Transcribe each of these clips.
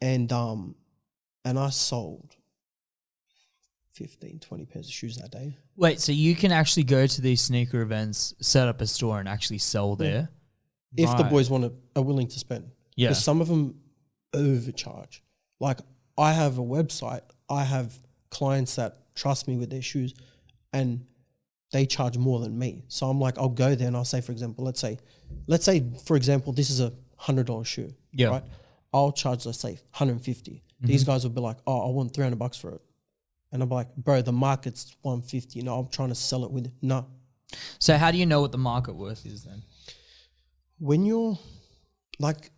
and I sold 15, 20 pairs of shoes that day. Wait, so you can actually go to these sneaker events, set up a store, and actually sell there? If the boys are willing to spend. Yeah. Because some of them overcharge. Like, I have a website, I have clients that trust me with their shoes, and they charge more than me. So I'm like, I'll go there and I'll say, for example, let's say, for example, this is a $100 shoe. Yeah. Right? I'll charge, let's say, 150. These guys will be like, oh, I want $300 for it. And I'm like, bro, the market's 150. No, I'm trying to sell it with, no. So how do you know what the market worth is then? When you're like,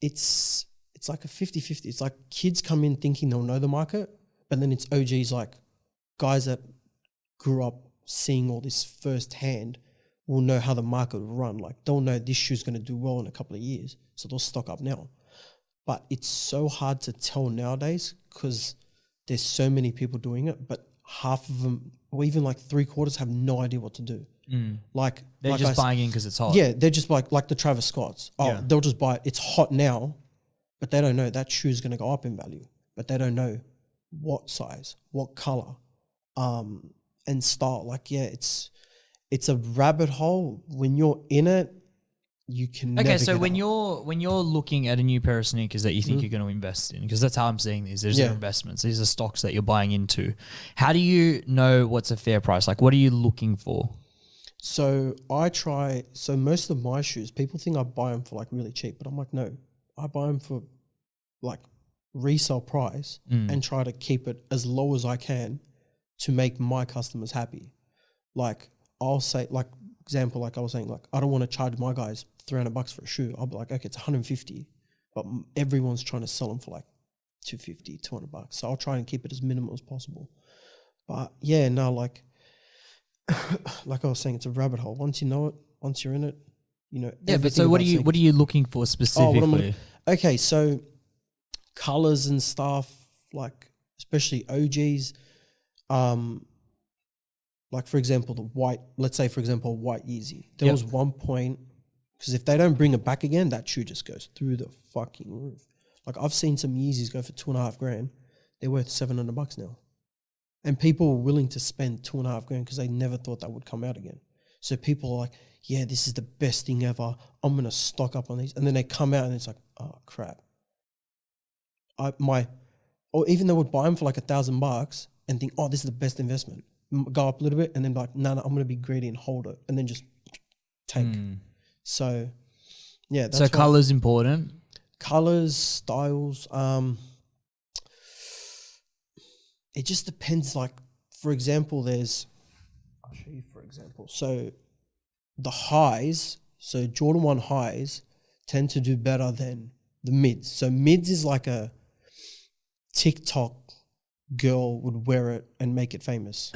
it's like a 50-50. It's like kids come in thinking they'll know the market, but then it's OGs, like guys that grew up seeing all this firsthand will know how the market will run. Like, they'll know this shoe's going to do well in a couple of years, so they'll stock up now. But it's so hard to tell nowadays because there's so many people doing it, but half of them, or even like 3/4, have no idea what to do. Like, they're just buying in because it's hot. Yeah, they're just like the Travis Scotts. Oh, yeah. They'll just buy it. It's hot now, but they don't know that shoe's going to go up in value. But they don't know what size, what color, and style. Like, yeah, it's a rabbit hole. When you're in it, you can never so get when out. you're looking at a new pair of sneakers that you think you're going to invest in, because that's how I'm seeing these. These are investments. These are stocks that you're buying into. How do you know what's a fair price? Like, what are you looking for? So most of my shoes, people think I buy them for like really cheap, but I'm like, no, I buy them for like resale price and try to keep it as low as I can to make my customers happy. Like, I'll say, like, example, like I was saying, like, I don't want to charge my guys $300 for a shoe. I'll be like, okay, it's 150, but everyone's trying to sell them for like 250, $200. So I'll try and keep it as minimal as possible. But yeah, no, like I was saying, it's a rabbit hole. Once you know it, once you're in it, you know. Yeah, but so what are you looking for specifically? Okay, so colors and stuff, like especially OGs, like for example, the white. Let's say for example, a white Yeezy. There was one point, because if they don't bring it back again, that shoe just goes through the fucking roof. Like, I've seen some Yeezys go for $2,500. They're worth $700 now. And people were willing to spend $2,500 because they never thought that would come out again. So people are like, yeah, this is the best thing ever. I'm going to stock up on these. And then they come out and it's like, oh, crap. Or even they would buy them for like $1,000 and think, oh, this is the best investment. Go up a little bit and then be like, no, I'm going to be greedy and hold it. And then just tank. So, yeah. That's so colour's important? Colours, styles, it just depends. Like, for example, I'll show you, for example. So the highs, so Jordan 1 highs tend to do better than the mids. So mids is like a TikTok girl would wear it and make it famous.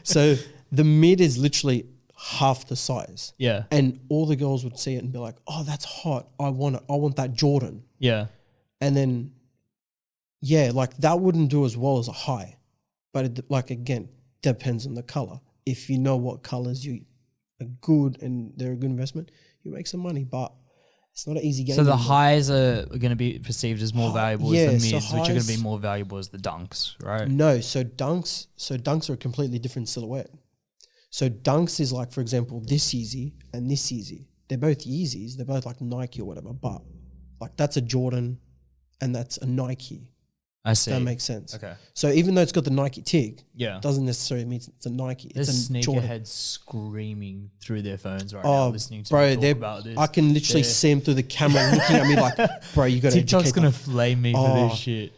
So the mid is literally half the size. Yeah. And all the girls would see it and be like, oh, that's hot. I want it. I want that Jordan. Yeah. And then, yeah, like that wouldn't do as well as a high. But it, like, again, depends on the color. If you know what colors you are good and they're a good investment, you make some money, but it's not an easy game. So the highs are going to be perceived as more valuable as the mids, so which are going to be more valuable as the dunks, right? No, so dunks are a completely different silhouette. So dunks is like, for example, this Yeezy and this Yeezy. They're both Yeezys. They're both like Nike or whatever, but like that's a Jordan and that's a Nike. I see. That makes sense. Okay. So even though it's got the Nike tig, yeah, doesn't necessarily mean it's a Nike. There's it's a Jordan. sneakerheads screaming through their phones right now, listening to me talk about this. I can literally see them through the camera looking at me like, bro, you got to TikTok's going to flame me for this shit.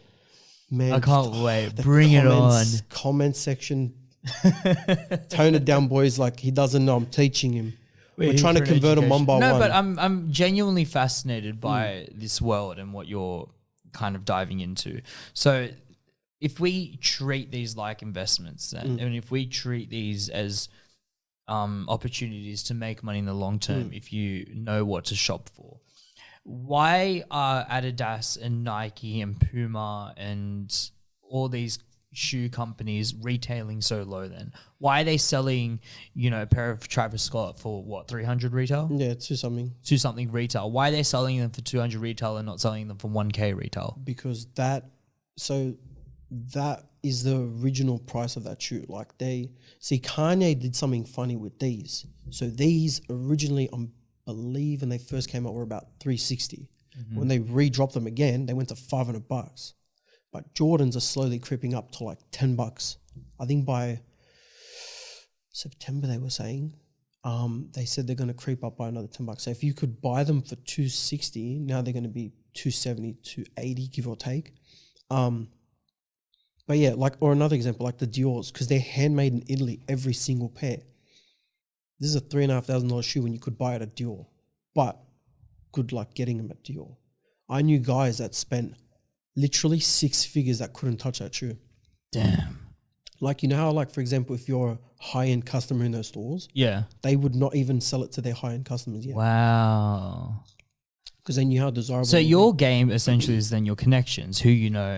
Man, I can't wait. Bring it on. Comment section. Tone it down, boys. Like, he doesn't know. I'm teaching him. We're trying to convert them one by one. No, but I'm genuinely fascinated by this world and what you're kind of diving into. So if we treat these like investments and if we treat these as opportunities to make money in the long term, if you know what to shop for, why are Adidas and Nike and Puma and all these shoe companies retailing so low then? Why are they selling, a pair of Travis Scott for what, 300 retail? Yeah, to something. To something retail. Why are they selling them for 200 retail and not selling them for 1K retail? Because that is the original price of that shoe. Like Kanye did something funny with these. So these originally, I believe when they first came out were about 360. When they re-dropped them again, they went to $500. But Jordans are slowly creeping up to like $10. I think by September they were saying, they said they're going to creep up by another $10. So if you could buy them for 260, now they're going to be 270, 280, give or take. But yeah, or another example, like the Dior's, because they're handmade in Italy, every single pair. This is a $3,500 shoe when you could buy it at Dior, but good luck getting them at Dior. I knew guys that spent literally 6 figures that couldn't touch that shoe. Damn. Like, how, for example, if you're a high-end customer in those stores, yeah, they would not even sell it to their high-end customers yet. Wow. Because they knew how desirable. So your game essentially is then your connections, who you know